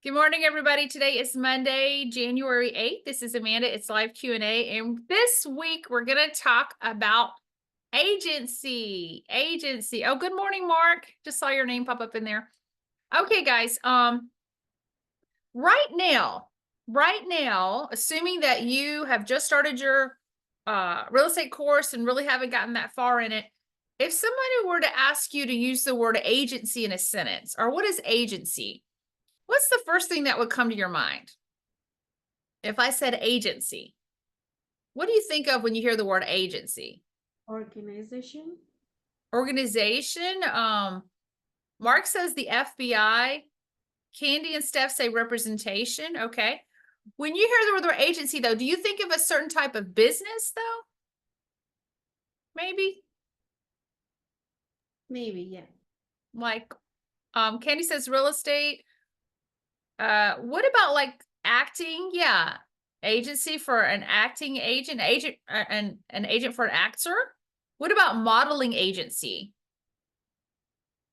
Good morning, everybody. Today is Monday, January 8th. This is Amanda. It's live Q&A. And this week, we're going to talk about agency. Oh, good morning, Mark. Just saw your name pop up in there. Okay, guys. Right now, assuming that you have just started your real estate course and really haven't gotten that far in it, if somebody were to ask you to use the word agency in a sentence, or what is agency? What's the first thing that would come to your mind? If I said agency, what do you think of when you hear the word agency? Organization. Organization. Mark says the FBI. Candy and Steph say representation. Okay. When you hear the word agency, though, do you think of a certain type of business, though? Maybe. Maybe, yeah. Like, Candy says real estate. What about like acting? Yeah. Agency for an acting agent, and an agent for an actor. What about modeling agency?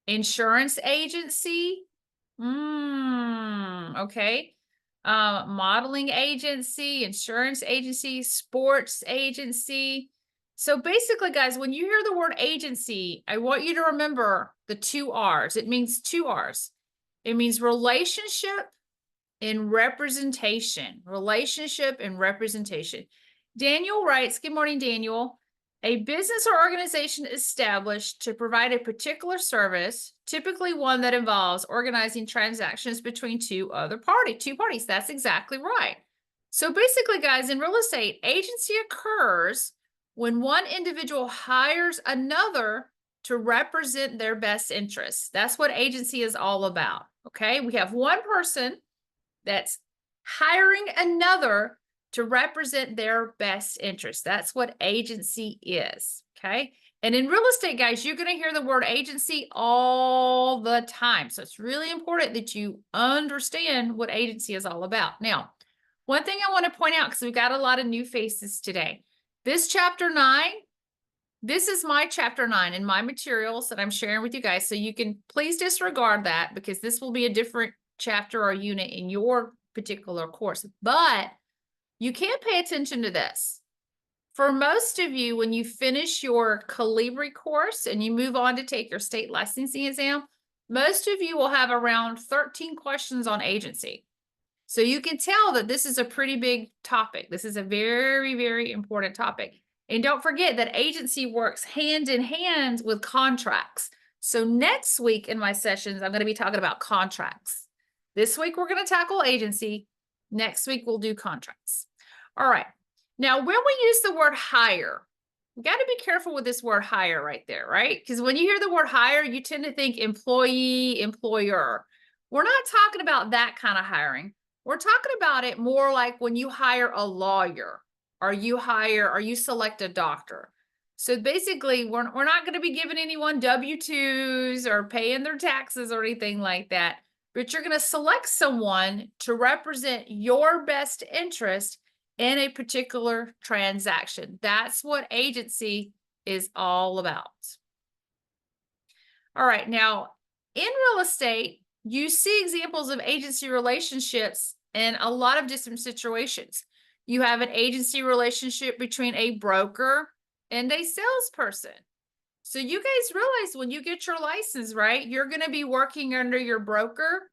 Insurance agency? Okay. Modeling agency, insurance agency, sports agency. So basically, guys, when you hear the word agency, I want you to remember the two R's. It means two R's. It means relationship and representation. Relationship and representation. Daniel writes, good morning, Daniel. A business or organization is established to provide a particular service, typically one that involves organizing transactions between two parties. That's exactly right. So basically, guys, in real estate, agency occurs when one individual hires another to represent their best interests. That's what agency is all about. Okay. We have one person that's hiring another to represent their best interest. That's what agency is. Okay. And in real estate, guys, you're going to hear the word agency all the time. So it's really important that you understand what agency is all about. Now, one thing I want to point out, because we've got a lot of new faces today. This chapter 9, this is my chapter 9 in my materials that I'm sharing with you guys. So you can please disregard that, because this will be a different chapter or unit in your particular course. But you can't pay attention to this. For most of you, when you finish your Calibri course and you move on to take your state licensing exam, most of you will have around 13 questions on agency. So you can tell that this is a pretty big topic. This is a very, very important topic. And don't forget that agency works hand in hand with contracts. So next week in my sessions, I'm going to be talking about contracts. This week, we're going to tackle agency. Next week, we'll do contracts. All right. Now, when we use the word hire, we got to be careful with this word hire right there, right? Because when you hear the word hire, you tend to think employee, employer. We're not talking about that kind of hiring. We're talking about it more like when you hire a lawyer, or you select a doctor. So basically, we're not going to be giving anyone W-2s or paying their taxes or anything like that. But you're going to select someone to represent your best interest in a particular transaction. That's what agency is all about. All right. Now, in real estate, you see examples of agency relationships in a lot of different situations. You have an agency relationship between a broker and a salesperson. So you guys realize when you get your license, right, you're going to be working under your broker.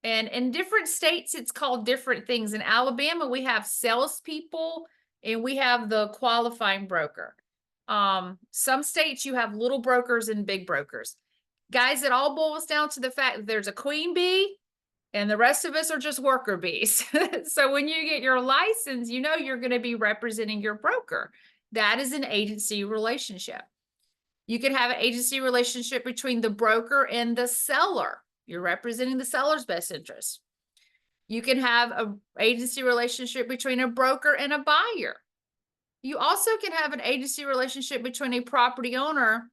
And in different states, it's called different things. In Alabama, we have salespeople and we have the qualifying broker. Some states you have little brokers and big brokers. Guys, it all boils down to the fact that there's a queen bee and the rest of us are just worker bees. So when you get your license, you know you're going to be representing your broker. That is an agency relationship. You can have an agency relationship between the broker and the seller. You're representing the seller's best interest. You can have an agency relationship between a broker and a buyer. You also can have an agency relationship between a property owner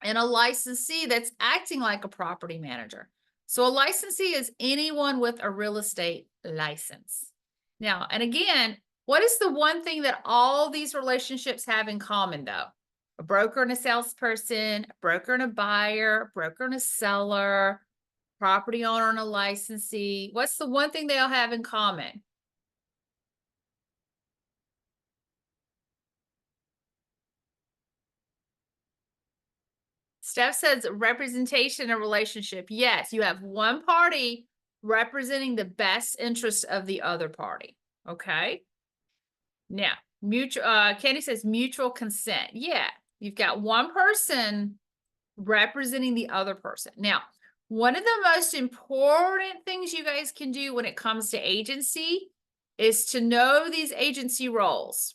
and a licensee that's acting like a property manager. So a licensee is anyone with a real estate license. Now, and again, what is the one thing that all these relationships have in common, though? A broker and a salesperson, a broker and a buyer, a broker and a seller. property owner and a licensee. What's the one thing they all have in common? Steph says representation and relationship. Yes, you have one party representing the best interest of the other party. Okay. Now, mutual Candy says mutual consent. Yeah, you've got one person representing the other person. Now, one of the most important things you guys can do when it comes to agency is to know these agency roles,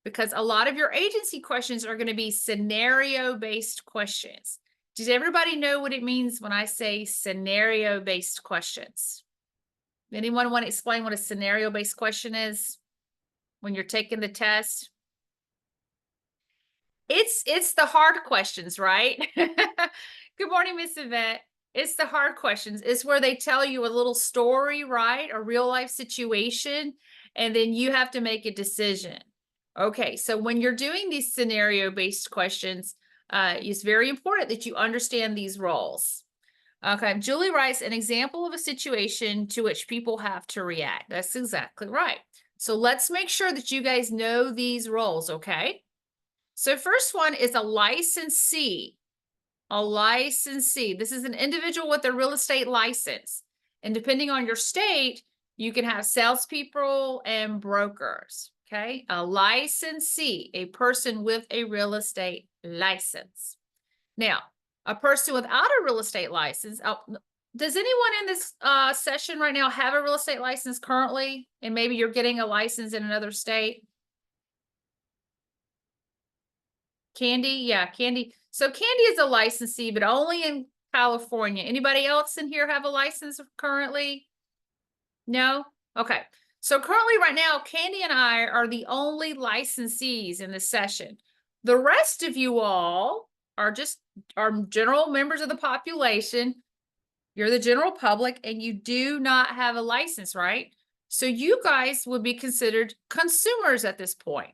because a lot of your agency questions are going to be scenario-based questions. Does everybody know what it means when I say scenario-based questions? Anyone want to explain what a scenario-based question is when you're taking the test? It's the hard questions, right? Good morning, Miss Yvette. It's the hard questions. It's where they tell you a little story, right? A real life situation, and then you have to make a decision. Okay, so when you're doing these scenario-based questions, it's very important that you understand these roles. Okay, Julie writes an example of a situation to which people have to react. That's exactly right. So let's make sure that you guys know these roles, okay? So first one is a licensee. A licensee. This is an individual with a real estate license. And depending on your state, you can have salespeople and brokers. Okay. A licensee, a person with a real estate license. Now, a person without a real estate license. Does anyone in this session right now have a real estate license currently? And maybe you're getting a license in another state? Candy, yeah, Candy. So Candy is a licensee, but only in California. Anybody else in here have a license currently? No? Okay. So currently right now, Candy and I are the only licensees in this session. The rest of you all are just general members of the population. You're the general public and you do not have a license, right? So you guys would be considered consumers at this point.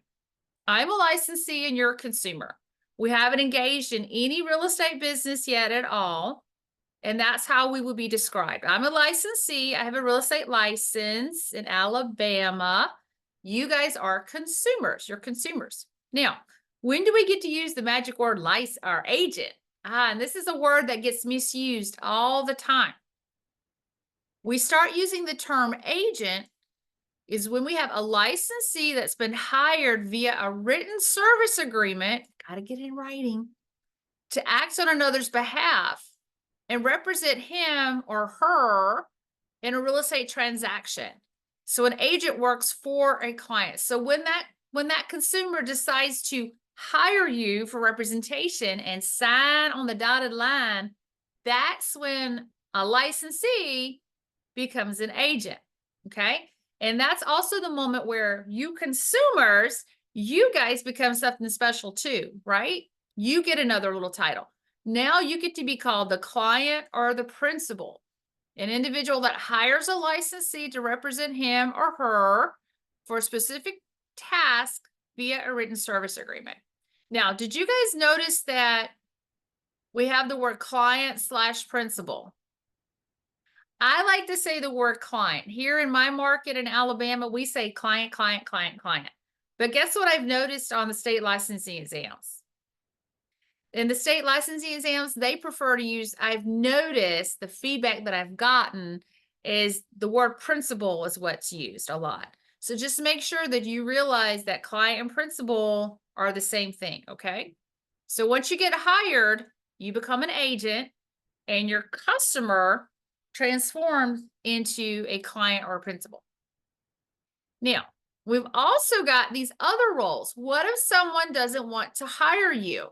I'm a licensee and you're a consumer. We haven't engaged in any real estate business yet at all. And that's how we will be described. I'm a licensee. I have a real estate license in Alabama. You guys are consumers. You're consumers. Now, when do we get to use the magic word license or agent? And this is a word that gets misused all the time. We start using the term agent is when we have a licensee that's been hired via a written service agreement, got to get it in writing, to act on another's behalf and represent him or her in a real estate transaction. So an agent works for a client. So when that consumer decides to hire you for representation and sign on the dotted line, that's when a licensee becomes an agent. Okay. And that's also the moment where you consumers, you guys become something special too, right? You get another little title. Now you get to be called the client or the principal, an individual that hires a licensee to represent him or her for a specific task via a written service agreement. Now, did you guys notice that we have the word client / principal? I like to say the word client. Here in my market in Alabama, we say client, client, client, client. But guess what I've noticed on the state licensing exams? In the state licensing exams, they prefer to use, I've noticed the feedback that I've gotten is the word principal is what's used a lot. So just make sure that you realize that client and principal are the same thing, okay? So once you get hired, you become an agent and your customer transformed into a client or a principal. Now, we've also got these other roles. What if someone doesn't want to hire you?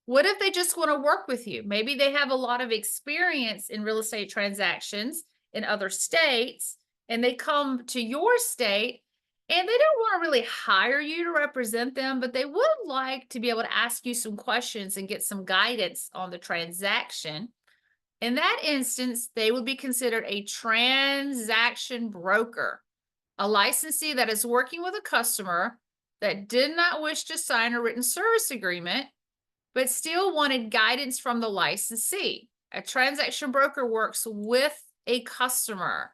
What if they just want to work with you? Maybe they have a lot of experience in real estate transactions in other states, and they come to your state and they don't want to really hire you to represent them, but they would like to be able to ask you some questions and get some guidance on the transaction. In that instance, they would be considered a transaction broker, a licensee that is working with a customer that did not wish to sign a written service agreement, but still wanted guidance from the licensee. A transaction broker works with a customer.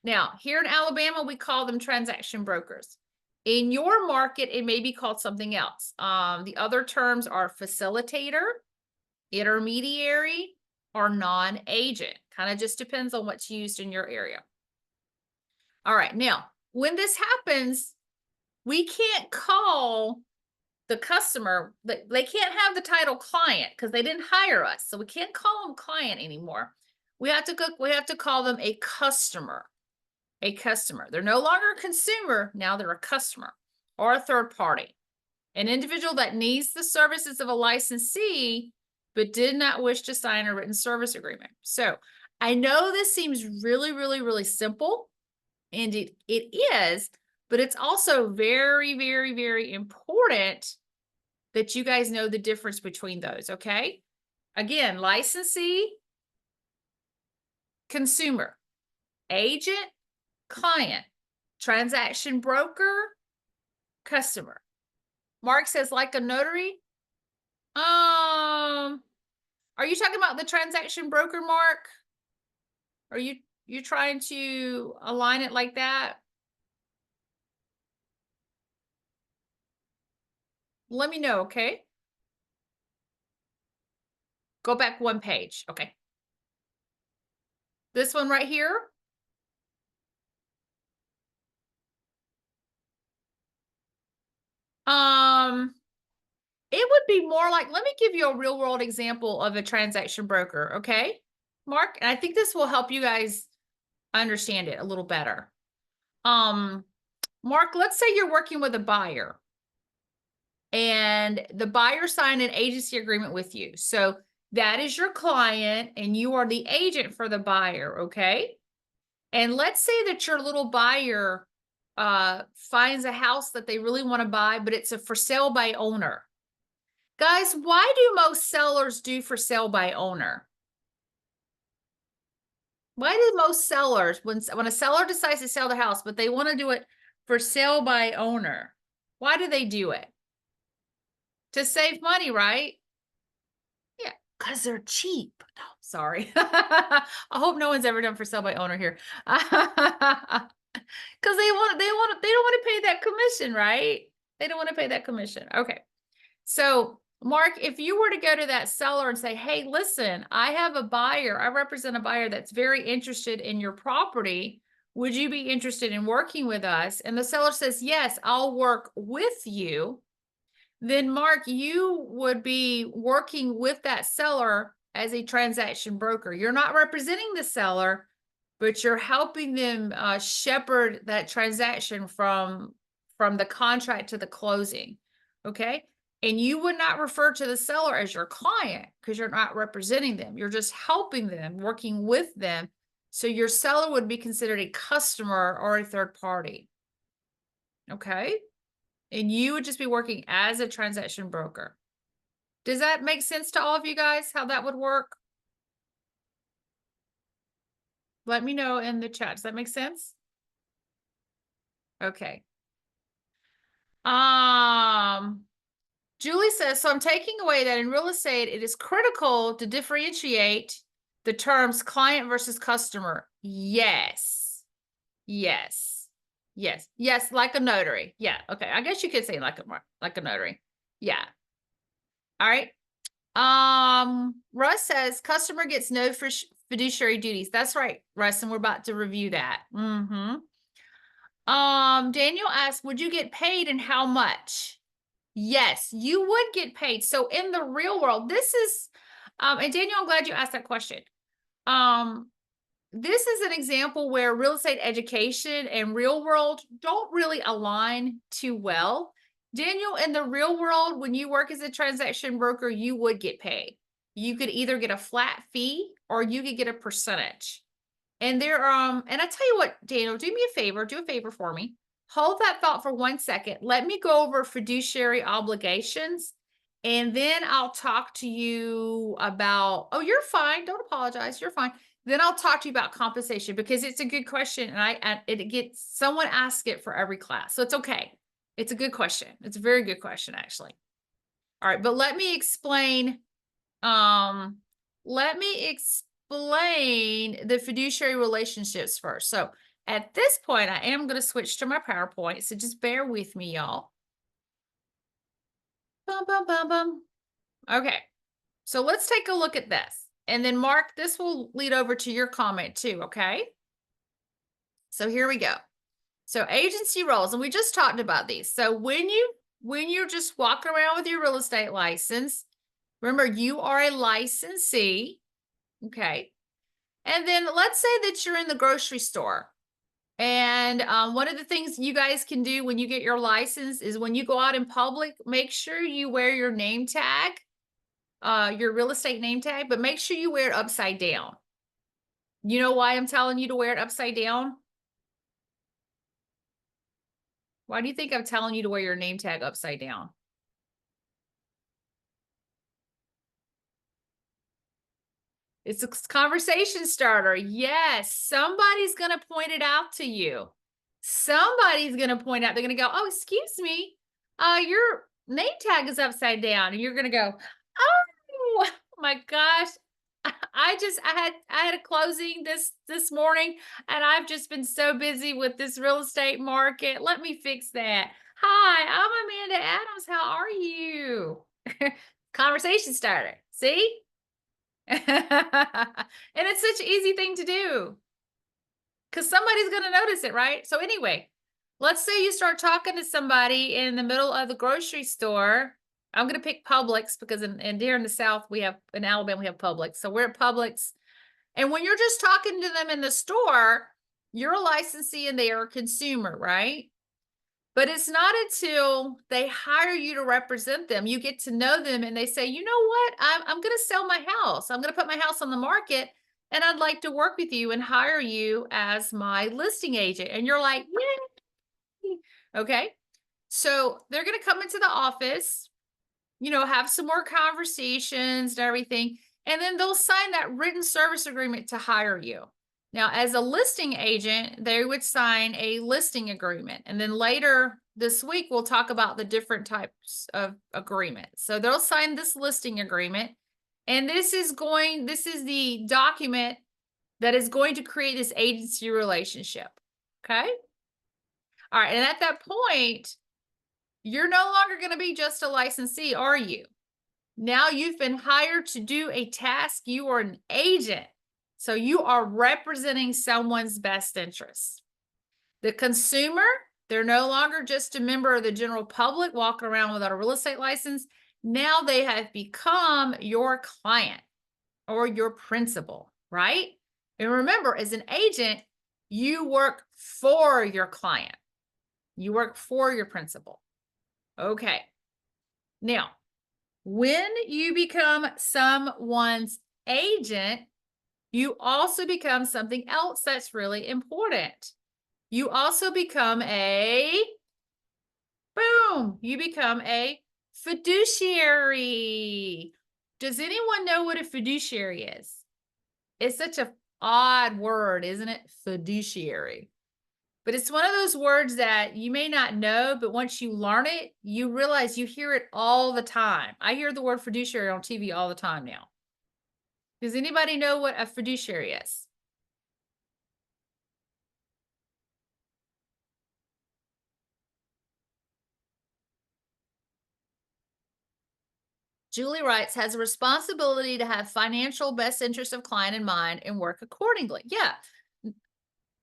Now, here in Alabama, we call them transaction brokers. In your market, it may be called something else. The other terms are facilitator, intermediary, or non-agent. Kind of just depends on what's used in your area. All right, now, when this happens, we can't call the customer, they can't have the title client because they didn't hire us. So we can't call them client anymore. We have to call them a customer. A customer. They're no longer a consumer, now they're a customer or a third party. An individual that needs the services of a licensee but did not wish to sign a written service agreement. So I know this seems really, really, really simple, and it is, but it's also very, very, very important that you guys know the difference between those, okay? Again, licensee, consumer, agent, client, transaction broker, customer. Mark says like a notary. Are you talking about the transaction broker, Mark? Are you trying to align it like that? Let me know, okay? Go back one page. Okay. This one right here. It would be more like, let me give you a real world example of a transaction broker, okay? Mark, and I think this will help you guys understand it a little better. Mark, let's say you're working with a buyer and the buyer signed an agency agreement with you. So that is your client and you are the agent for the buyer, okay? And let's say that your little buyer finds a house that they really want to buy, but it's a for sale by owner. Guys, why do most sellers do for sale by owner? Why do most sellers, when a seller decides to sell the house, but they want to do it for sale by owner, why do they do it? To save money, right? Yeah, because they're cheap. No, sorry. I hope no one's ever done for sale by owner here. Because they don't want to pay that commission, right? They don't want to pay that commission. Okay. So, Mark, if you were to go to that seller and say, hey, listen, I have a buyer, I represent a buyer that's very interested in your property. Would you be interested in working with us? And the seller says, yes, I'll work with you. Then, Mark, you would be working with that seller as a transaction broker. You're not representing the seller, but you're helping them shepherd that transaction from the contract to the closing. Okay. And you would not refer to the seller as your client because you're not representing them. You're just helping them, working with them. So your seller would be considered a customer or a third party. Okay. And you would just be working as a transaction broker. Does that make sense to all of you guys, how that would work? Let me know in the chat. Does that make sense? Okay. Julie says, so I'm taking away that in real estate, it is critical to differentiate the terms client versus customer. Yes. Yes. Yes. Yes. Like a notary. Yeah. Okay. I guess you could say like a notary. Yeah. All right. Russ says customer gets no fiduciary duties. That's right, Russ, and we're about to review that. Daniel asked, would you get paid and how much? Yes, you would get paid. So in the real world, this is, and Daniel, I'm glad you asked that question. This is an example where real estate education and real world don't really align too well. Daniel, in the real world, when you work as a transaction broker, you would get paid. You could either get a flat fee or you could get a percentage. And and I tell you what, Daniel, do me a favor, do a favor for me. Hold that thought for 1 second. Let me go over fiduciary obligations, and then I'll talk to you about, oh, you're fine. Don't apologize. You're fine. Then I'll talk to you about compensation because it's a good question. And it gets, someone asks it for every class. So it's okay. It's a good question. It's a very good question, actually. All right. But let me explain let me explain the fiduciary relationships first. So at this point, I am going to switch to my PowerPoint. So just bear with me, y'all. Bum, bum, bum, bum. Okay. So let's take a look at this. And then Mark, this will lead over to your comment too. Okay. So here we go. So agency roles, and we just talked about these. So when you're just walking around with your real estate license, remember you are a licensee. Okay. And then let's say that you're in the grocery store. And one of the things you guys can do when you get your license is when you go out in public, make sure you wear your name tag, your real estate name tag, but make sure you wear it upside down. You know why I'm telling you to wear it upside down? Why do you think I'm telling you to wear your name tag upside down? It's a conversation starter. Yes, somebody's going to point it out to you. Somebody's going to point out, they're going to go, oh, excuse me, your name tag is upside down. And you're going to go, oh my gosh. I had a closing this morning and I've just been so busy with this real estate market. Let me fix that. Hi, I'm Amanda Adams. How are you? Conversation starter. See? And it's such an easy thing to do because somebody's going to notice it, right? So anyway, let's say you start talking to somebody in the middle of the grocery store. I'm going to pick Publix because here in the South, in Alabama, we have Publix. So we're at Publix. And when you're just talking to them in the store, you're a licensee and they are a consumer, right? But it's not until they hire you to represent them, you get to know them and they say, you know what, I'm going to sell my house. I'm going to put my house on the market and I'd like to work with you and hire you as my listing agent. And you're like, yay. Okay. So they're going to come into the office, have some more conversations and everything. And then they'll sign that written service agreement to hire you. Now, as a listing agent, they would sign a listing agreement. And then later this week, we'll talk about the different types of agreements. So they'll sign this listing agreement. And this is the document that is going to create this agency relationship. Okay. All right. And at that point, you're no longer going to be just a licensee, are you? Now you've been hired to do a task. You are an agent. So you are representing someone's best interests. The consumer, they're no longer just a member of the general public walking around without a real estate license. Now they have become your client or your principal, right? And remember, as an agent, you work for your client. You work for your principal. Okay. Now, when you become someone's agent, you also become something else that's really important. You also become you become a fiduciary. Does anyone know what a fiduciary is? It's such an odd word, isn't it? Fiduciary. But it's one of those words that you may not know, but once you learn it, you realize you hear it all the time. I hear the word fiduciary on TV all the time now. Does anybody know what a fiduciary is? Julie writes, has a responsibility to have financial best interest of client in mind and work accordingly. Yeah.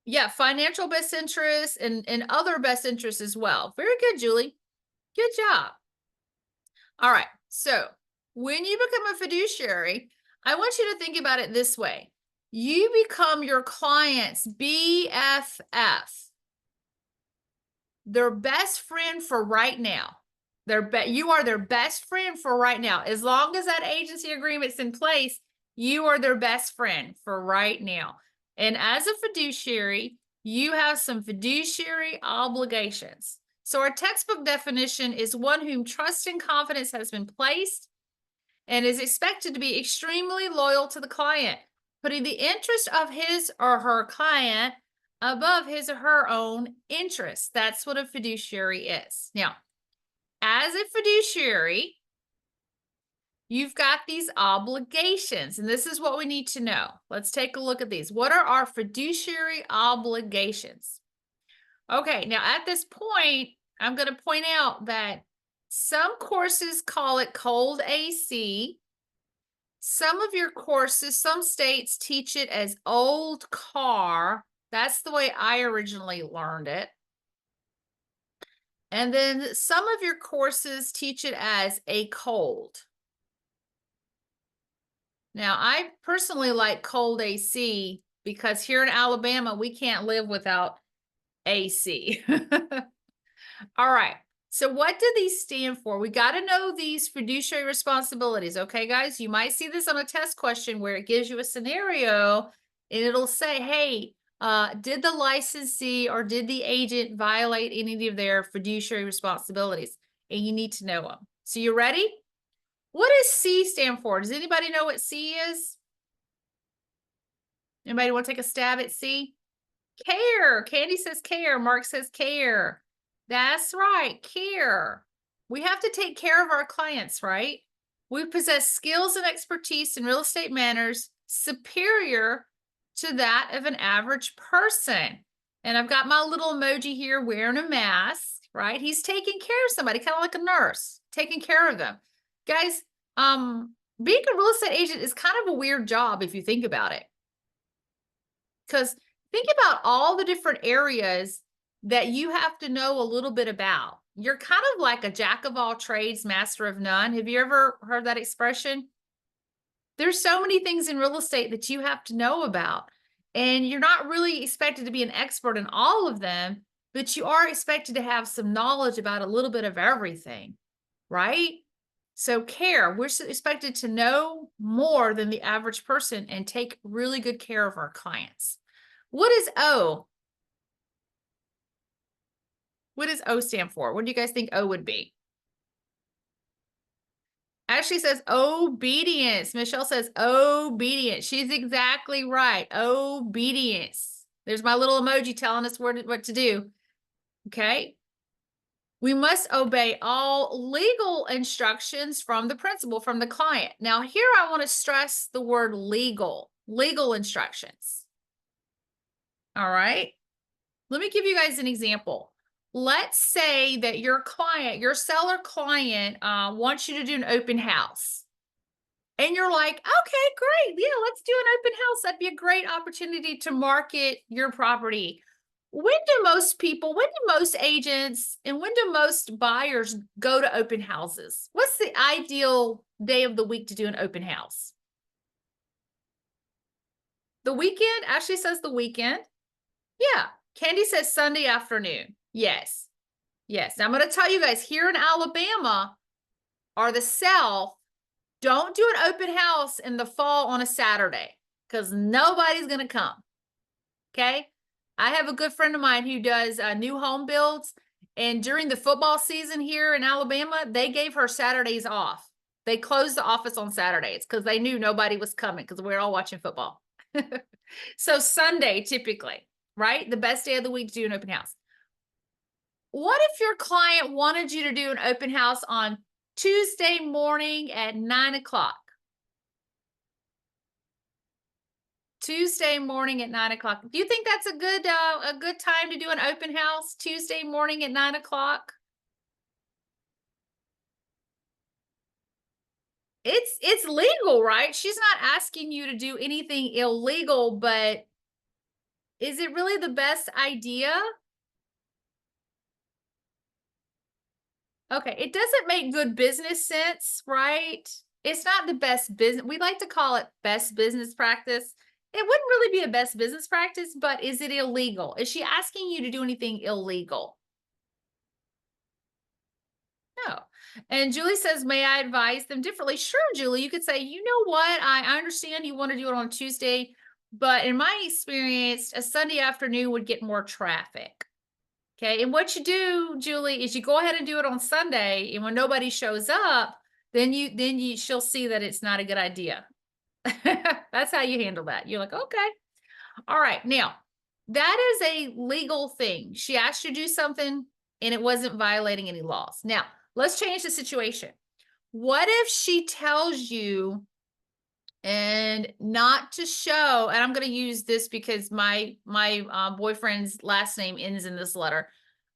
Yeah, financial best interest and other best interests as well. Very good, Julie. Good job. All right. So when you become a fiduciary, I want you to think about it this way. You become your client's BFF, their best friend for right now. You are their best friend for right now. As long as that agency agreement's in place, you are their best friend for right now. And as a fiduciary, you have some fiduciary obligations. So our textbook definition is one whom trust and confidence has been placed and is expected to be extremely loyal to the client, putting the interest of his or her client above his or her own interests. That's what a fiduciary is. Now, as a fiduciary, You've got these obligations, and this is what we need to know. Let's take a look at these. What are our fiduciary obligations? Okay, now at this point, I'm going to point out that some courses call it cold AC. Some of your courses, some states teach it as old car. That's the way I originally learned it. And then some of your courses teach it as a cold. Now, I personally like cold AC because here in Alabama, we can't live without AC. All right. So what do these stand for? We got to know these fiduciary responsibilities. Okay, guys, you might see this on a test question where it gives you a scenario and it'll say, hey, did the licensee or did the agent violate any of their fiduciary responsibilities? And you need to know them. So you ready? What does C stand for? Does anybody know what C is? Anybody want to take a stab at C? Care. Candy says care. Mark says care. That's right, care. We have to take care of our clients, right? We possess skills and expertise in real estate matters superior to that of an average person. And I've got my little emoji here wearing a mask, right? He's taking care of somebody, kind of like a nurse, taking care of them. Guys, being a real estate agent is kind of a weird job if you think about it. Because think about all the different areas that you have to know a little bit about. You're kind of like a jack of all trades, master of none. Have you ever heard that expression? There's so many things in real estate that you have to know about, and you're not really expected to be an expert in all of them, but you are expected to have some knowledge about a little bit of everything, right? So care, we're expected to know more than the average person and take really good care of our clients. What is O? What does O stand for? What do you guys think O would be? Ashley says obedience. Michelle says obedience. She's exactly right. Obedience. There's my little emoji telling us what to do. Okay. We must obey all legal instructions from the principal, from the client. Now, here I want to stress the word legal instructions. All right. Let me give you guys an example. Let's say that your client, your seller client, wants you to do an open house. And you're like, okay, great. Yeah, let's do an open house. That'd be a great opportunity to market your property. When do most agents, and when do most buyers go to open houses? What's the ideal day of the week to do an open house? The weekend? Ashley says the weekend. Yeah. Candy says Sunday afternoon. Yes. Yes. Now I'm going to tell you guys here in Alabama or the South, don't do an open house in the fall on a Saturday because nobody's going to come. Okay. I have a good friend of mine who does new home builds. And during the football season here in Alabama, they gave her Saturdays off. They closed the office on Saturdays because they knew nobody was coming because we were all watching football. So Sunday, typically, right? The best day of the week to do an open house. What if your client wanted you to do an open house on Tuesday morning at 9 o'clock? Tuesday morning at 9 o'clock. Do you think that's a good time to do an open house? Tuesday morning at 9 o'clock? It's legal, right? She's not asking you to do anything illegal, but is it really the best idea? Okay, it doesn't make good business sense, right? It's not the best business. We like to call it best business practice. It wouldn't really be a best business practice, but is it illegal? Is she asking you to do anything illegal? No. And Julie says, may I advise them differently? Sure, Julie, you could say, you know what? I understand you want to do it on Tuesday, but in my experience, a Sunday afternoon would get more traffic. Okay. And what you do, Julie, is you go ahead and do it on Sunday. And when nobody shows up, then she'll see that it's not a good idea. That's how you handle that. You're like, okay. All right. Now, that is a legal thing. She asked you to do something and it wasn't violating any laws. Now, let's change the situation. What if she tells you and not to show, and I'm going to use this because my boyfriend's last name ends in this letter.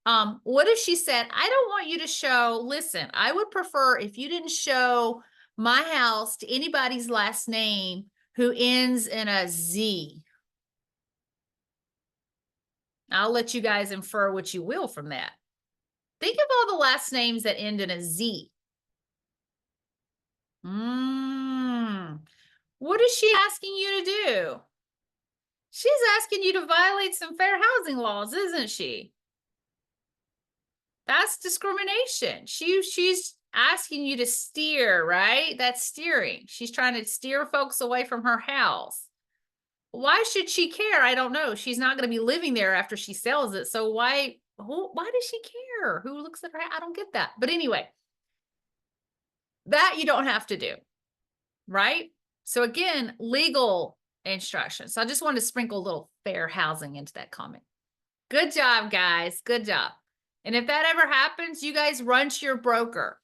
What if she said, I don't want you to show, listen, I would prefer if you didn't show my house to anybody's last name who ends in a Z. I'll let you guys infer what you will from that. Think of all the last names that end in a Z. What is she asking you to do? She's asking you to violate some fair housing laws, isn't she? That's discrimination. She's asking you to steer, right? That's steering. She's trying to steer folks away from her house. Why should she care? I don't know. She's not going to be living there after she sells it. So why does she care? Who looks at her? I don't get that. But anyway, that you don't have to do, right? So again, legal instructions. So I just wanted to sprinkle a little fair housing into that comment. Good job, guys. Good job. And if that ever happens, you guys run to your broker.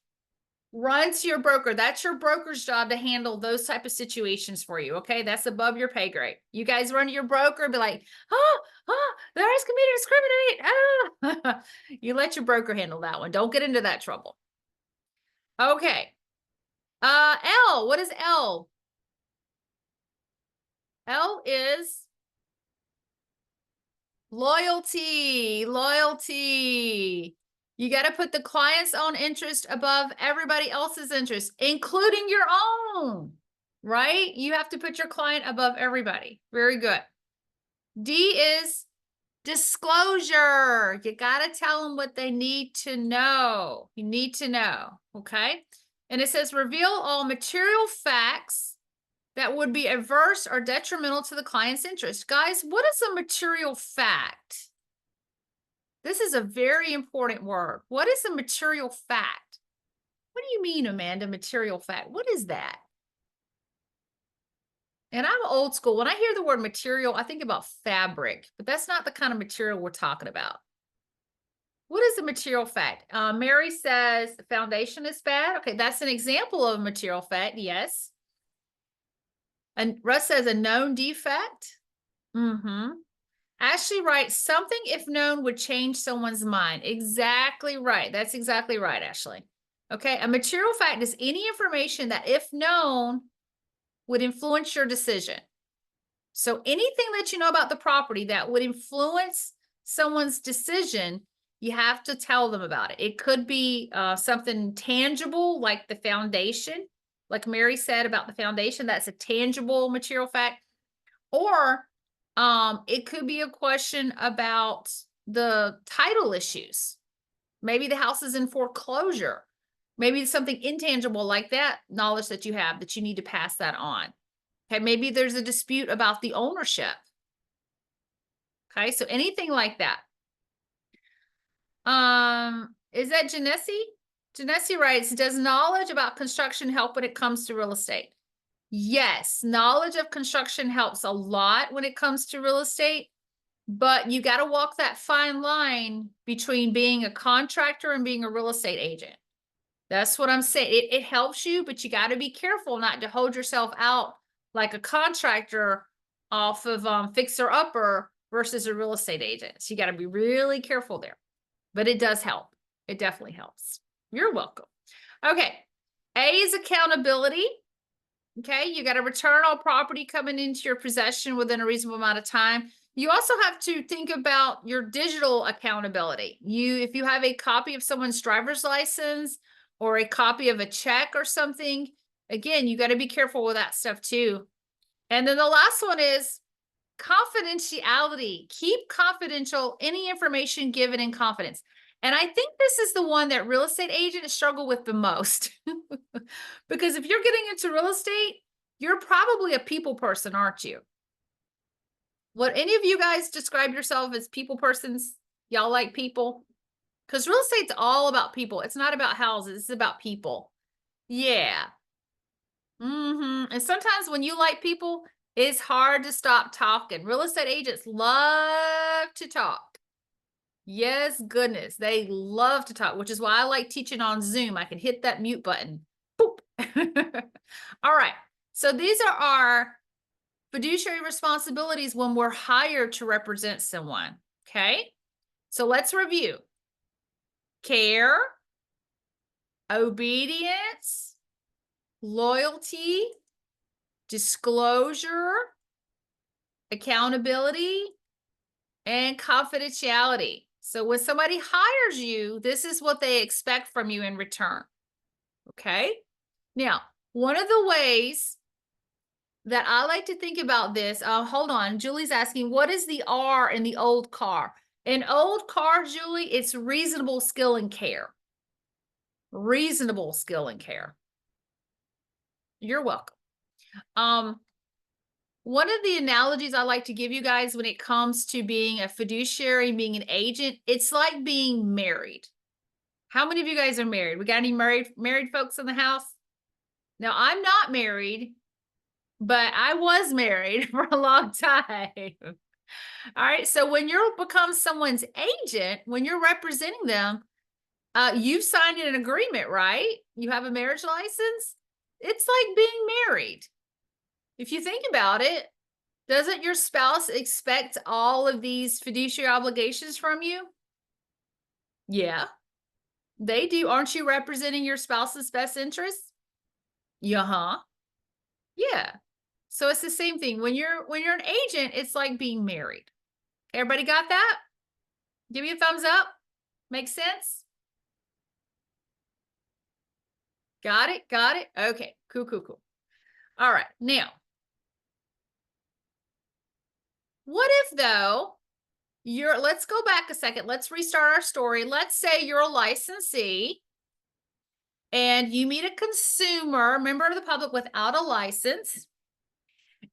Run to your broker. That's your broker's job to handle those type of situations for you. Okay. That's above your pay grade. You guys run to your broker and be like, they're asking me to discriminate. You let your broker handle that one. Don't get into that trouble. Okay. L, what is L? L is loyalty. You got to put the client's own interest above everybody else's interest, including your own, right? You have to put your client above everybody. Very good. D is disclosure. You got to tell them what they need to know. You need to know, okay? And it says reveal all material facts that would be adverse or detrimental to the client's interest. Guys, what is a material fact? This is a very important word. What is a material fact? What do you mean, Amanda, material fact? What is that? And I'm old school. When I hear the word material, I think about fabric, but that's not the kind of material we're talking about. What is a material fact? Mary says foundation is bad. Okay, that's an example of a material fact, yes. And Russ says a known defect. Ashley writes, something if known would change someone's mind. Exactly right. That's exactly right, Ashley. Okay, a material fact is any information that if known would influence your decision. So anything that you know about the property that would influence someone's decision, you have to tell them about it. It could be something tangible like the foundation, like Mary said about the foundation, that's a tangible material fact. Or it could be a question about the title issues. Maybe the house is in foreclosure. Maybe it's something intangible like that knowledge that you have that you need to pass that on. Okay, maybe there's a dispute about the ownership. Okay, so anything like that. Is that Janesi? Janesi writes, does knowledge about construction help when it comes to real estate? Yes, knowledge of construction helps a lot when it comes to real estate, but you got to walk that fine line between being a contractor and being a real estate agent. That's what I'm saying. It helps you, but you got to be careful not to hold yourself out like a contractor off of fixer upper versus a real estate agent. So you got to be really careful there, but it does help. It definitely helps. You're welcome. Okay. A is accountability. Okay. You got to return all property coming into your possession within a reasonable amount of time. You also have to think about your digital accountability. If you have a copy of someone's driver's license or a copy of a check or something, again, you got to be careful with that stuff too. And then the last one is confidentiality. Keep confidential any information given in confidence. And I think this is the one that real estate agents struggle with the most. Because if you're getting into real estate, you're probably a people person, aren't you? What, any of you guys describe yourself as people persons? Y'all like people? Because real estate's all about people. It's not about houses. It's about people. Yeah. And sometimes when you like people, it's hard to stop talking. Real estate agents love to talk. Yes, goodness. They love to talk, which is why I like teaching on Zoom. I can hit that mute button. Boop, All right. So these are our fiduciary responsibilities when we're hired to represent someone. Okay. So let's review: care, obedience, loyalty, disclosure, accountability, and confidentiality. So when somebody hires you, this is what they expect from you in return. Okay. Now, one of the ways that I like to think about this, hold on. Julie's asking, what is the R in the old car? In old car, Julie, it's reasonable skill and care. Reasonable skill and care. You're welcome. One of the analogies I like to give you guys when it comes to being a fiduciary, being an agent, it's like being married. How many of you guys are married? We got any married folks in the house? Now, I'm not married, but I was married for a long time. All right. So when you become someone's agent, when you're representing them, you've signed an agreement, right? You have a marriage license. It's like being married. If you think about it, doesn't your spouse expect all of these fiduciary obligations from you? Yeah, they do. Aren't you representing your spouse's best interests? Yeah, yeah. So it's the same thing. When you're an agent, it's like being married. Everybody got that? Give me a thumbs up. Makes sense? Got it? Got it? Okay. Cool, cool, cool. All right. Now, what if though let's go back a second. Let's restart our story. Let's say you're a licensee and you meet a consumer, member of the public without a license.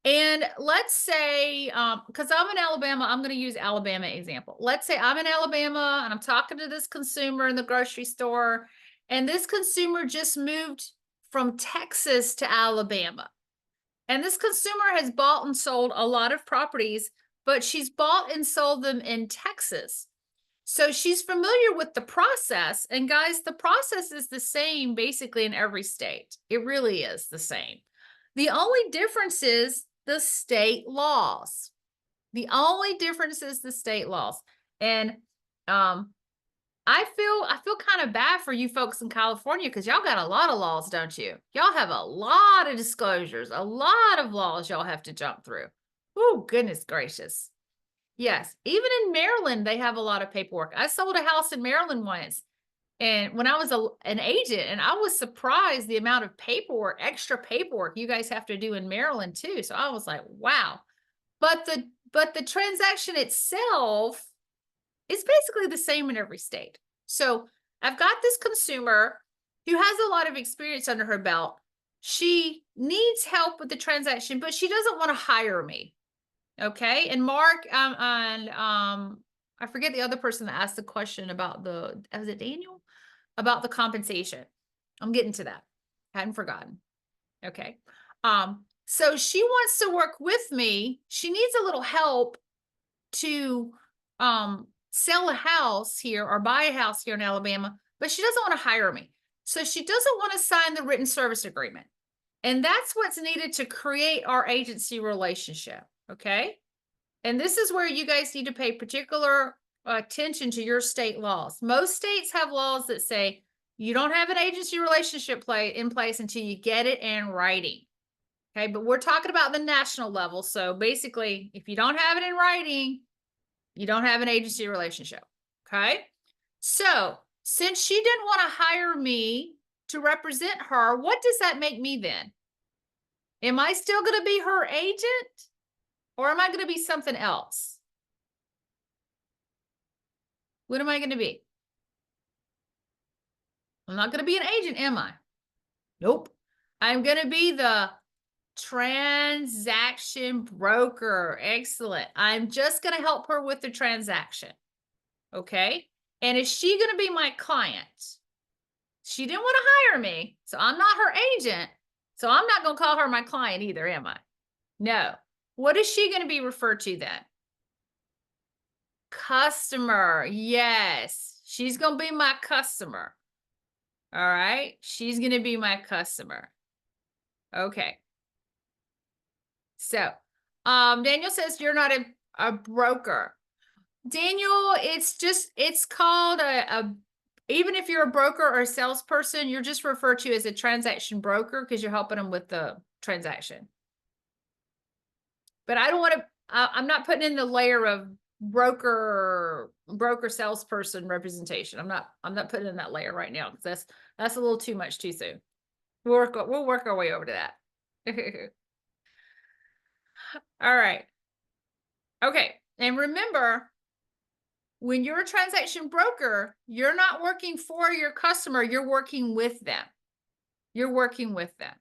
And let's say, because I'm in Alabama, I'm going to use Alabama example. Let's say I'm in Alabama and I'm talking to this consumer in the grocery store, and this consumer just moved from Texas to Alabama. And this consumer has bought and sold a lot of properties, but she's bought and sold them in Texas. So she's familiar with the process. And guys, the process is the same basically in every state. It really is the same. The only difference is the state laws. The only difference is the state laws. And I feel kind of bad for you folks in California because y'all got a lot of laws, don't you? Y'all have a lot of disclosures, a lot of laws y'all have to jump through. Oh, goodness gracious. Yes, even in Maryland, they have a lot of paperwork. I sold a house in Maryland once, and when I was an agent, and I was surprised the amount of paperwork, extra paperwork you guys have to do in Maryland too. So I was like, wow. But the transaction itself is basically the same in every state. So I've got this consumer who has a lot of experience under her belt. She needs help with the transaction, but she doesn't want to hire me. Okay. And Mark, I forget the other person that asked the question about was it Daniel? About the compensation. I'm getting to that. Hadn't forgotten. Okay. So she wants to work with me. She needs a little help to sell a house here or buy a house here in Alabama, but she doesn't want to hire me. So she doesn't want to sign the written service agreement. And that's what's needed to create our agency relationship. Okay. And this is where you guys need to pay particular attention to your state laws. Most states have laws that say you don't have an agency relationship in place until you get it in writing. Okay. But we're talking about the national level. So basically, if you don't have it in writing, you don't have an agency relationship. Okay. So since she didn't want to hire me to represent her, what does that make me then? Am I still going to be her agent or am I going to be something else? What am I going to be? I'm not going to be an agent, am I? Nope. I'm going to be the transaction broker. Excellent. I'm just going to help her with the transaction. Okay. And is she going to be my client? She didn't want to hire me, so I'm not her agent. So I'm not going to call her my client either, am I? No. What is she going to be referred to then? Customer. Yes. She's going to be my customer. All right. She's going to be my customer. Okay. So, Daniel says you're not a broker. Daniel, it's called even if you're a broker or a salesperson, you're just referred to as a transaction broker because you're helping them with the transaction. But I don't want to, I'm not putting in the layer of broker salesperson representation. I'm not putting in that layer right now because that's a little too much too soon. We'll work our way over to that. All right. Okay. And remember, when you're a transaction broker, you're not working for your customer, you're working with them. You're working with them.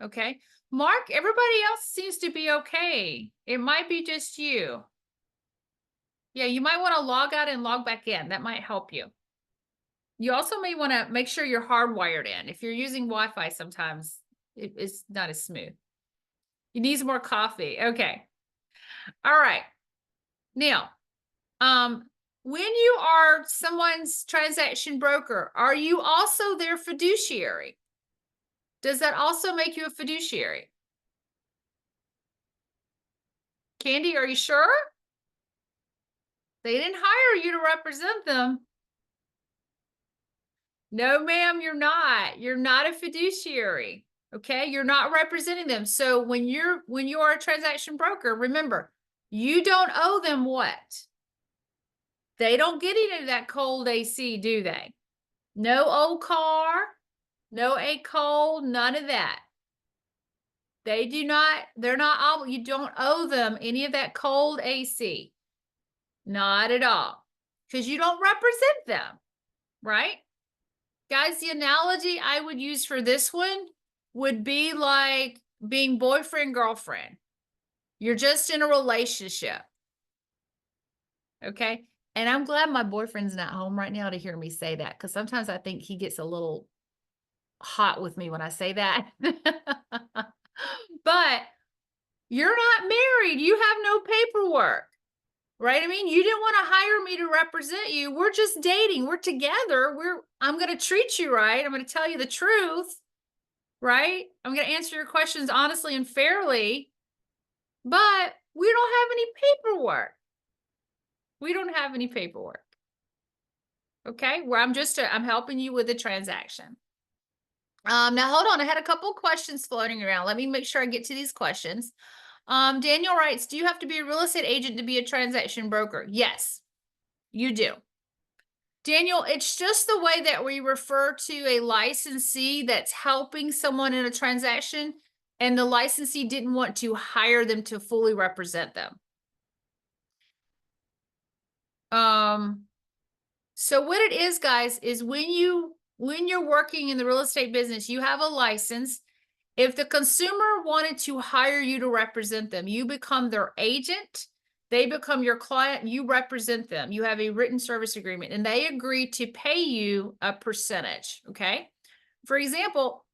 Okay. Mark, everybody else seems to be okay. It might be just you. Yeah, you might want to log out and log back in. That might help you. You also may want to make sure you're hardwired in. If you're using Wi-Fi, sometimes it's not as smooth. You need some more coffee. Okay. All right. Now, when you are someone's transaction broker, are you also their fiduciary? Does that also make you a fiduciary? Candy, are you sure? They didn't hire you to represent them. No, ma'am, you're not. You're not a fiduciary. Okay, you're not representing them. So when you are a transaction broker, remember, you don't owe them what? They don't get any of that cold AC, do they? No old car, no a cold, none of that. They do not, they're not, you don't owe them any of that cold AC. Not at all. Because you don't represent them, right? Guys, the analogy I would use for this one would be like being boyfriend, girlfriend. You're just in a relationship. Okay. And I'm glad my boyfriend's not home right now to hear me say that, because sometimes I think he gets a little hot with me when I say that. But you're not married. You have no paperwork. Right? I mean, you didn't want to hire me to represent you. We're just dating. We're together. I'm going to treat you right. I'm going to tell you the truth. Right? I'm going to answer your questions honestly and fairly. But we don't have any paperwork. We don't have any paperwork. Okay? Where I'm helping you with the transaction. Now hold on. I had a couple questions floating around. Let me make sure I get to these questions. Daniel writes, do you have to be a real estate agent to be a transaction broker? Yes, you do. Daniel, it's just the way that we refer to a licensee that's helping someone in a transaction, and the licensee didn't want to hire them to fully represent them. So what it is, guys, is when you're working in the real estate business, you have a license. If the consumer wanted to hire you to represent them, you become their agent. They become your client. You represent them. You have a written service agreement, and they agree to pay you a percentage. Okay. For example,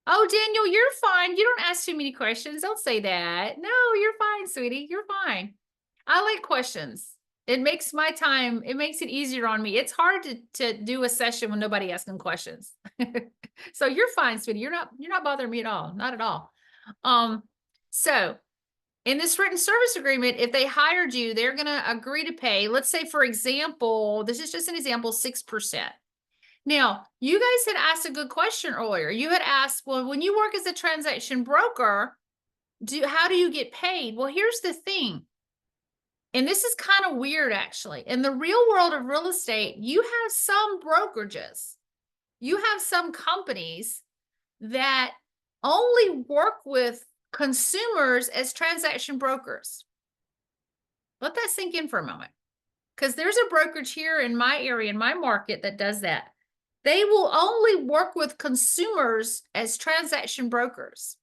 oh, Daniel, you're fine. You don't ask too many questions. Don't say that. No, you're fine, sweetie. You're fine. I like questions. It makes it easier on me. It's hard to do a session when nobody asking questions. So you're fine, sweetie. You're not bothering me at all. Not at all. So in this written service agreement, if they hired you, they're going to agree to pay, let's say, for example, this is just an example, 6%. Now, you guys had asked a good question earlier. You had asked, well, when you work as a transaction broker, how do you get paid? Well, here's the thing. And this is kind of weird, actually. In the real world of real estate, you have some brokerages. You have some companies that only work with consumers as transaction brokers. Let that sink in for a moment. Because there's a brokerage here in my area, in my market, that does that. They will only work with consumers as transaction brokers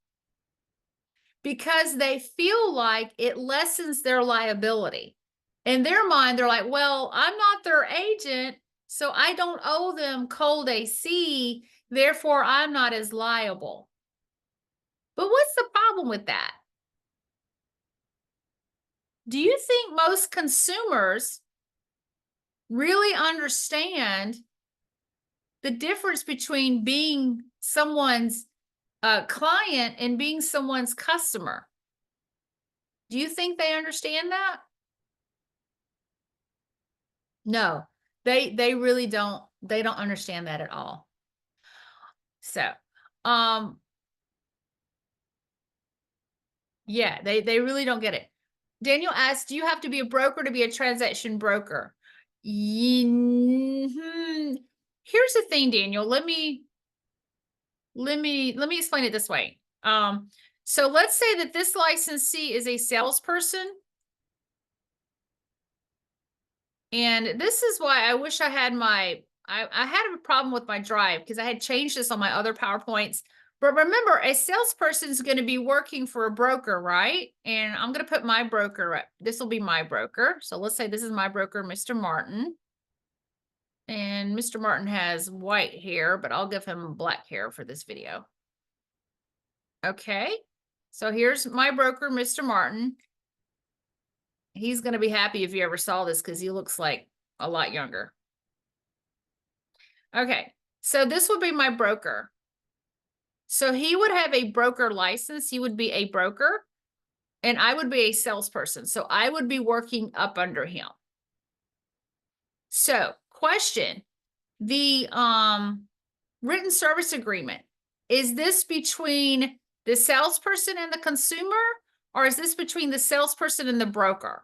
because they feel like it lessens their liability. In their mind, they're like, well, I'm not their agent, so I don't owe them cold AC, therefore I'm not as liable. But what's the problem with that? Do you think most consumers really understand the difference between being someone's a client and being someone's customer. Do you think they understand that? No, they really don't. They don't understand that at all. So, um, yeah, they really don't get it. Daniel asks, "Do you have to be a broker to be a transaction broker?" Mhm. Here's the thing, Daniel. Let me explain it this way. So let's say that this licensee is a salesperson, and this is why I wish I had I had a problem with my drive because I had changed this on my other PowerPoints. But remember, a salesperson is going to be working for a broker, right? And I'm going to put my broker up. This will be my broker. So let's say this is my broker, Mr. Martin. And Mr. Martin has white hair, but I'll give him black hair for this video. Okay. So here's my broker, Mr. Martin. He's going to be happy if you ever saw this because he looks like a lot younger. Okay. So this would be my broker. So he would have a broker license. He would be a broker and I would be a salesperson. So I would be working up under him. So question, the written service agreement, is this between the salesperson and the consumer, or is this between the salesperson and the broker?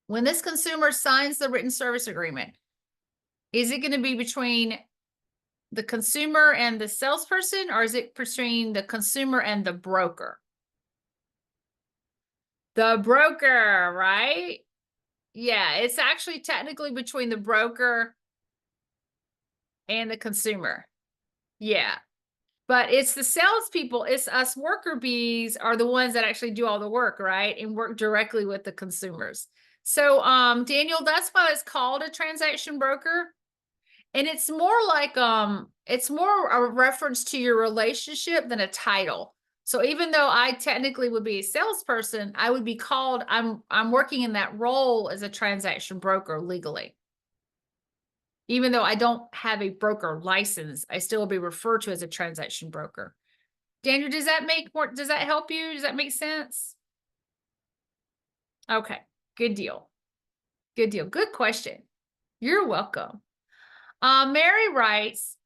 When this consumer signs the written service agreement, is it going to be between the consumer and the salesperson, or is it between the consumer and the broker? The broker, right? Yeah, it's actually technically between the broker and the consumer. Yeah. But it's the salespeople, it's us worker bees are the ones that actually do all the work, right? And work directly with the consumers. So, Daniel, that's why it's called a transaction broker. And it's more like, it's more a reference to your relationship than a title. So even though I technically would be a salesperson, I would be called, I'm working in that role as a transaction broker legally. Even though I don't have a broker license, I still will be referred to as a transaction broker. Daniel, does that make more, does that help you? Does that make sense? Okay, good deal. Good deal. Good question. You're welcome. Mary writes,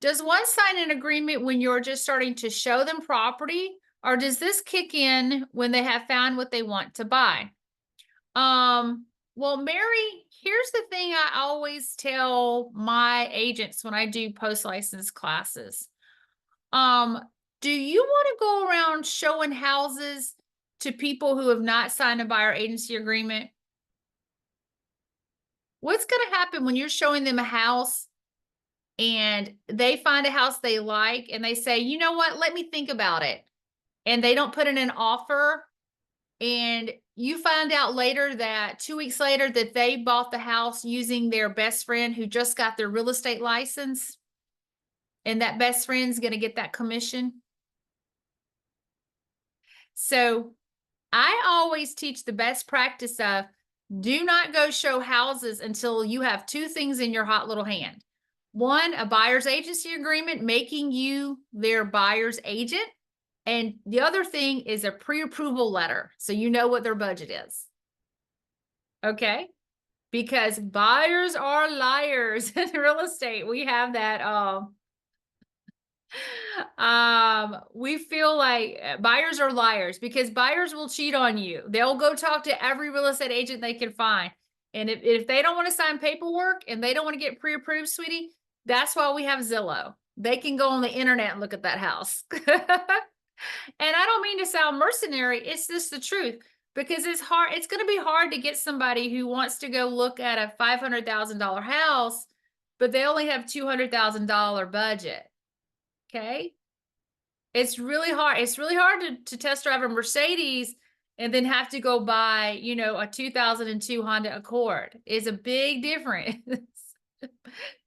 does one sign an agreement when you're just starting to show them property, or does this kick in when they have found what they want to buy? Well, Mary, here's the thing I always tell my agents when I do post-license classes. Do you want to go around showing houses to people who have not signed a buyer agency agreement? What's going to happen when you're showing them a house and they find a house they like and they say, you know what, let me think about it. And they don't put in an offer. And you find out later that 2 weeks later that they bought the house using their best friend who just got their real estate license. And that best friend's going to get that commission. So I always teach the best practice of do not go show houses until you have two things in your hot little hand. One, a buyer's agency agreement making you their buyer's agent. And the other thing is a pre-approval letter. So you know what their budget is. Okay. Because buyers are liars in real estate. We have that, we feel like buyers are liars because buyers will cheat on you. They'll go talk to every real estate agent they can find. And if they don't want to sign paperwork and they don't want to get pre-approved, sweetie, that's why we have Zillow. They can go on the internet and look at that house. And I don't mean to sound mercenary. It's just the truth because it's hard. It's going to be hard to get somebody who wants to go look at a $500,000 house, but they only have $200,000 budget. Okay. It's really hard. It's really hard to test drive a Mercedes and then have to go buy, a 2002 Honda Accord. It's a big difference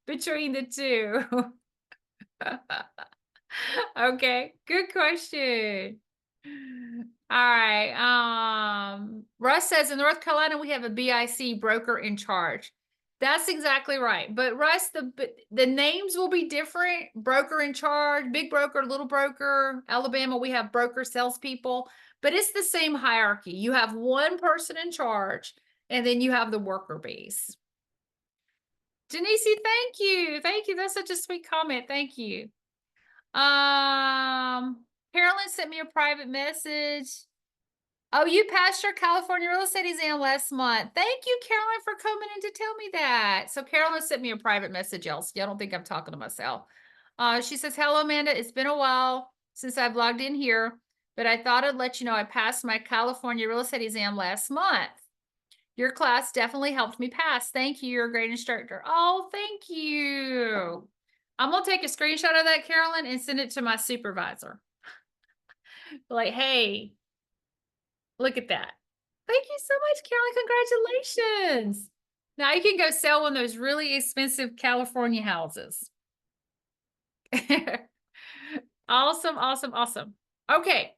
between the two. Okay, good question. All right. Russ says in North Carolina, we have a BIC broker in charge. That's exactly right. But Russ, the names will be different. Broker in charge, big broker, little broker. Alabama, we have broker salespeople, but it's the same hierarchy. You have one person in charge, and then you have the worker bees. Denise, thank you. Thank you. That's such a sweet comment. Thank you. Carolyn sent me a private message. Oh, you passed your California real estate exam last month. Thank you, Carolyn, for coming in to tell me that. So Carolyn sent me a private message, y'all. So y'all don't think I'm talking to myself. She says, hello, Amanda. It's been a while since I've logged in here, but I thought I'd let you know I passed my California real estate exam last month. Your class definitely helped me pass. Thank you. You're a great instructor. Oh, thank you. I'm going to take a screenshot of that, Carolyn, and send it to my supervisor. Like, hey, look at that. Thank you so much, Carolyn. Congratulations. Now you can go sell one of those really expensive California houses. Awesome, awesome, awesome. Okay.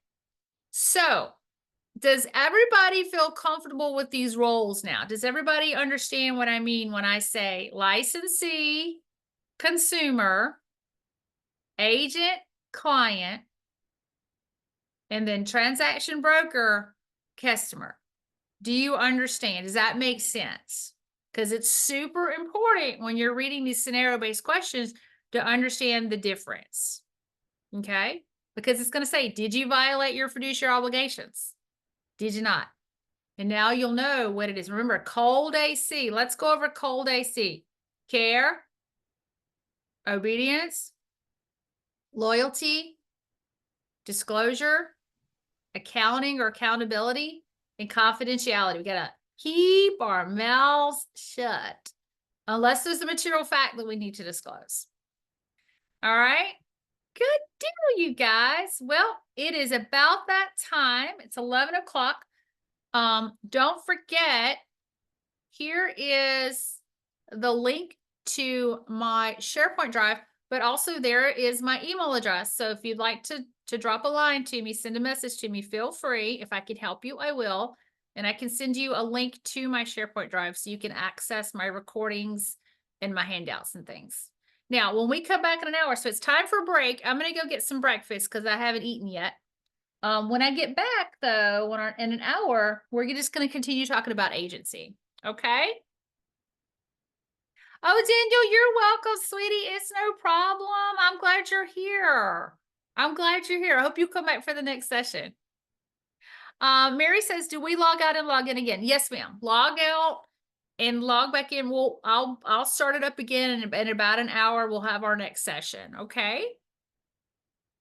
So does everybody feel comfortable with these roles now? Does everybody understand what I mean when I say licensee, consumer, agent, client, and then transaction broker, customer? Do you understand? Does that make sense? Because it's super important when you're reading these scenario-based questions to understand the difference. Okay? Because it's going to say, did you violate your fiduciary obligations? Did you not? And now you'll know what it is. Remember, cold AC. Let's go over cold AC. Care, obedience, loyalty, disclosure, accounting or accountability, and confidentiality. We got to keep our mouths shut unless there's a material fact that we need to disclose. All right. Good deal, you guys. Well, it is about that time. It's 11 o'clock. Don't forget, here is the link to my SharePoint drive, but also there is my email address. So if you'd like to drop a line to me, send a message to me, feel free. If I could help you, I will. And I can send you a link to my SharePoint drive so you can access my recordings and my handouts and things. Now, when we come back in an hour, so it's time for a break. I'm going to go get some breakfast because I haven't eaten yet. When I get back, though, in an hour, we're just going to continue talking about agency. Okay? Oh, Daniel, you're welcome, sweetie. It's no problem. I'm glad you're here. I'm glad you're here. I hope you come back for the next session. Mary says, do we log out and log in again? Yes, ma'am. Log out and log back in. I'll start it up again in about an hour. We'll have our next session. Okay.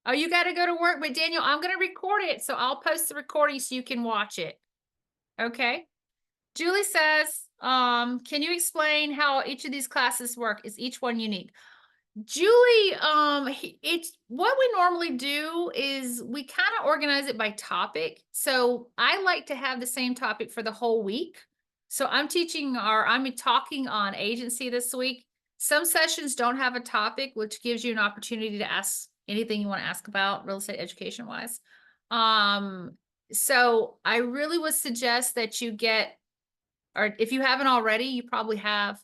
Oh, you got to go to work, but Daniel, I'm going to record it. So I'll post the recording so you can watch it. Okay. Julie says, can you explain how each of these classes work? Is each one unique? Julie, it's what we normally do is we kind of organize it by topic. So I like to have the same topic for the whole week. So I'm talking on agency this week. Some sessions don't have a topic, which gives you an opportunity to ask anything you want to ask about real estate education wise. So I really would suggest that you get, or if you haven't already, you probably have,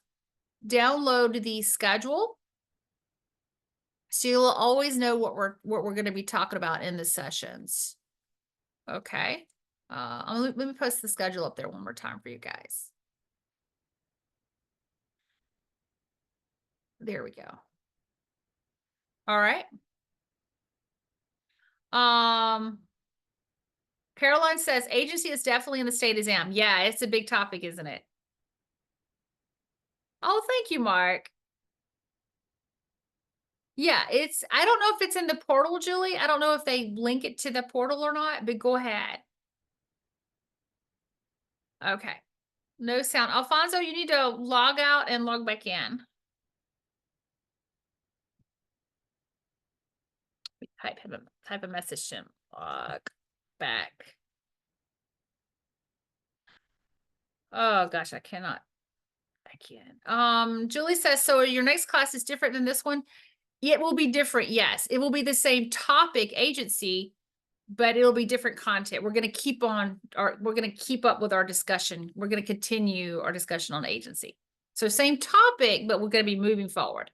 download the schedule. So you'll always know what we're going to be talking about in the sessions. Okay. Let me post the schedule up there one more time for you guys. There we go. All right. Caroline says agency is definitely in the state exam. Yeah, it's a big topic, isn't it? Oh, thank you, Mark. Yeah, I don't know if it's in the portal, Julie. I don't know if they link it to the portal or not, but go ahead. Okay. No sound. Alfonso, you need to log out and log back in. Type a message to him. Log back. Oh gosh, I cannot. I can't. Julie says, so your next class is different than this one? It will be different, yes. It will be the same topic, agency, but it'll be different content. We're going to keep up with our discussion. We're going to continue our discussion on agency. So same topic, but we're going to be moving forward.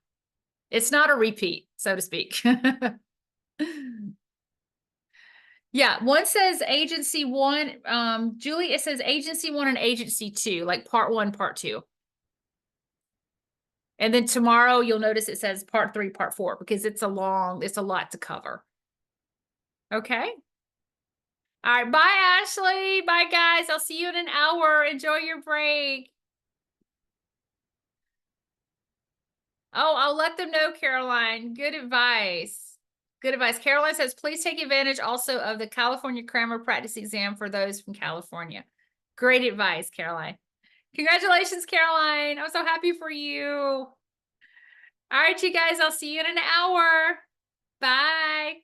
It's not a repeat, so to speak. Yeah, one says agency one. Julie, it says agency one and agency two, like part one, part two. And then tomorrow you'll notice it says part three, part four, because it's a lot to cover. Okay. All right. Bye, Ashley. Bye, guys. I'll see you in an hour. Enjoy your break. Oh, I'll let them know, Caroline. Good advice. Good advice. Caroline says, please take advantage also of the California grammar practice exam for those from California. Great advice, Caroline. Congratulations, Caroline. I'm so happy for you. All right, you guys, I'll see you in an hour. Bye.